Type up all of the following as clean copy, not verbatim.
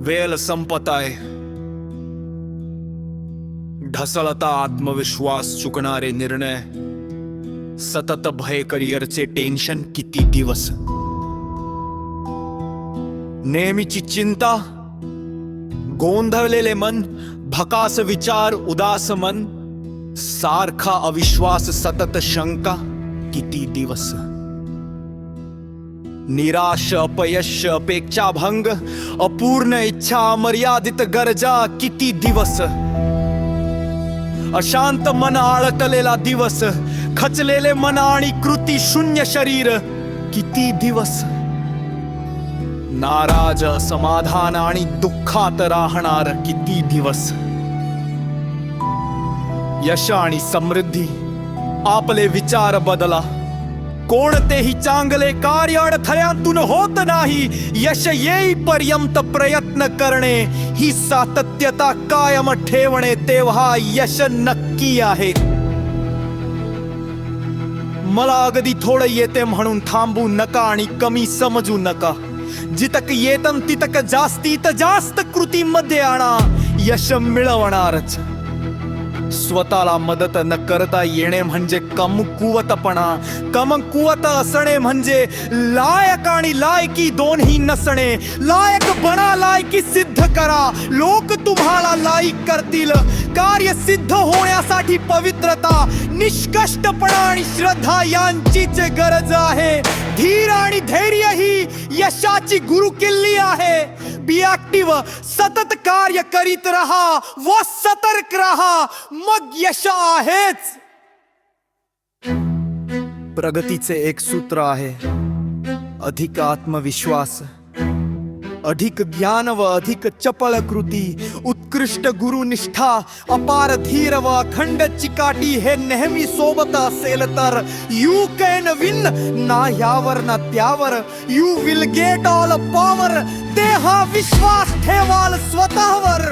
वेळ संपत आहे. ढसळता आत्मविश्वास, चुकणारे निर्णय, सतत भय, करिअरचे टेन्शन. किती दिवस नेहमीची चिंता, गोंधळलेले मन, भकास विचार, उदास मन, सारखा अविश्वास, सतत शंका. किती दिवस निराश, अपयश, अपेक्षाभंग, अपूर्ण इच्छा, मर्यादित गरजा. किती दिवस अशांत मन, आळतलेला दिवस, खचलेले मन आणि कृती शून्य शरीर. किती दिवस नाराज, समाधान आणि दुःखात राहणार. किती दिवस यश आणि समृद्धी, आपले विचार बदला. कोणतेही चांगले कार्य अडथळ्यातून होत नाही. यश येईपर्यंत प्रयत्न करणे, ही सातत्यता कायम ठेवणे, तेव्हा यश नक्की आहे. मला अगदी थोडं येते म्हणून थांबू नका आणि कमी समजू नका. जितक येतन तितक जास्तीत जास्त कृतीमध्ये आणा. यश मिळवणारच. स्वतःला मदत न करता येणे म्हणजे कमकुवतपणा. कमकुवत असणे म्हणजे लायक आणि लायकी दोन्ही नसणे. लायक बना, लायकी सिद्ध करा. लोक तुम्हाला लायक करतील. कार्य सिद्ध होण्यासाठी पवित्रता, निष्कष्टपणा आणि श्रद्धा यांचीच गरज आहे. धीर आणि धैर्य ही यशाची गुरुकिल्ली आहे. बी ऍक्टिव्ह, सतत कार्य करीत रहा व सतर्क रहा, मग यश आहेच. प्रगतीचे एक सूत्र आहे: अधिक आत्मविश्वास, अधिक ज्ञान व अधिक चपळ कृती, उत्कृष्ट गुरुनिष्ठा, अपार धीर व अखंड चिकाटी. हे नेहमी सोबत असेल तर यू कॅन विन. ना ह्यावर ना त्यावर, you will get all power. तेव्हा विश्वास ठेवाल स्वतःवर.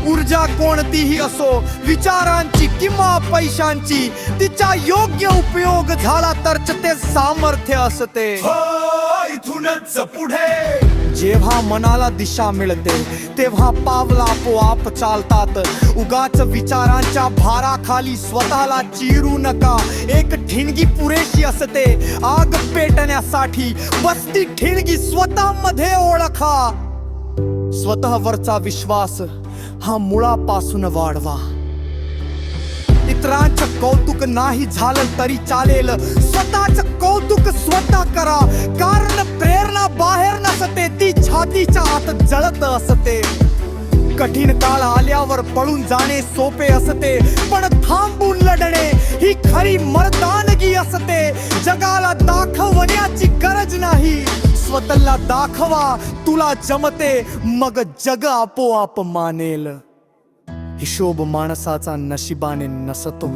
ऊर्जा कोणतीही असो, विचारांची किंवा पैशांची, तिचा योग्य उपयोग झाला तरच ते सामर्थ्य असते. इथूनच पुढे जेव्हा मनाला दिशा मिळते तेव्हा पावलं आपोआप चालतात. उगाच विचारांच्या भाराखाली स्वतःला चिरू नका. एक ठिणगी पुरेशी असते आग पेटण्यासाठी. बसती ठिणगी स्वतःमध्ये ओळखा. स्वतःवरचा विश्वास हा मुळापासून वाढवा. इतरांचं कौतुक नाही झालं तरी चालेल, स्वतःच कौतुक स्वतः करा. कारण प्रेरणा बाहेर नसते, ती छातीच्या आत जळत असते. कठीण काळ आल्यावर पळून जाणे सोपे असते, पण थांबून लढणे ही खरी मर्दानगी असते. जगाला दाखवण्याची गरज नाही, स्वतःला दाखवा. तुला जमते, मग जग आपोआप मानेल. हिशोब माणसाचा नशिबाने नसतो,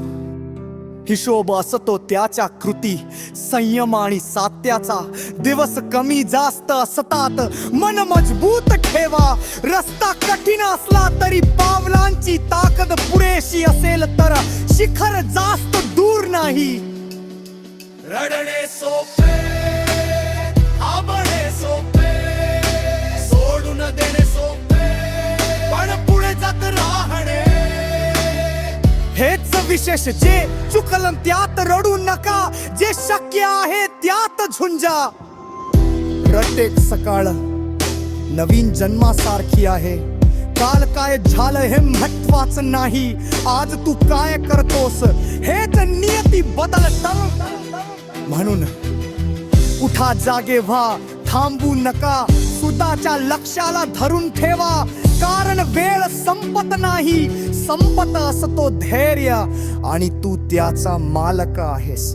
हिशोब असतो त्याच्या कृती, संयम आणि सात्याचा. दिवस कमी जास्त असतात, मन मजबूत ठेवा. रस्ता कठीण असला तरी पावलांची ताकद पुरेशी असेल तर शिखर जास्त दूर नाही. रडणे सोपे, थांबणे सोपे, सोडून देणे सोपे, पण पुढे जात राहणे हेच विशेष. जे चुकलं त्यात रडू नका, जे शक्य आहे त्यात झुंजा. प्रत्येक सकाळ नवीन जन्मासारखी आहे. काल काय झालं हे महत्वाचं नाही, आज तू काय करतोस हेच नियती बदलतं. म्हणून उठा, जागे व्हा, थांबू नका. स्वतःच्या लक्ष्याला धरून ठेवा, कारण वेळ संपत नाही, संपत असतो धैर्य, आणि तू त्याचा मालक आहेस.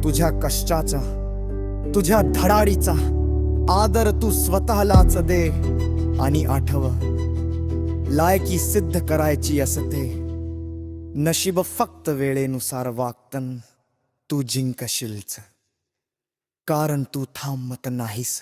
तुझ्या कष्टाचा, तुझ्या धडाडीचा आदर तू स्वतःलाच दे. आणि आठव, लायकी सिद्ध करायची असते. नशीब फक्त वेळेनुसार वागतन. तू जिंकशीलच, कारण तू थांबत नाहीस.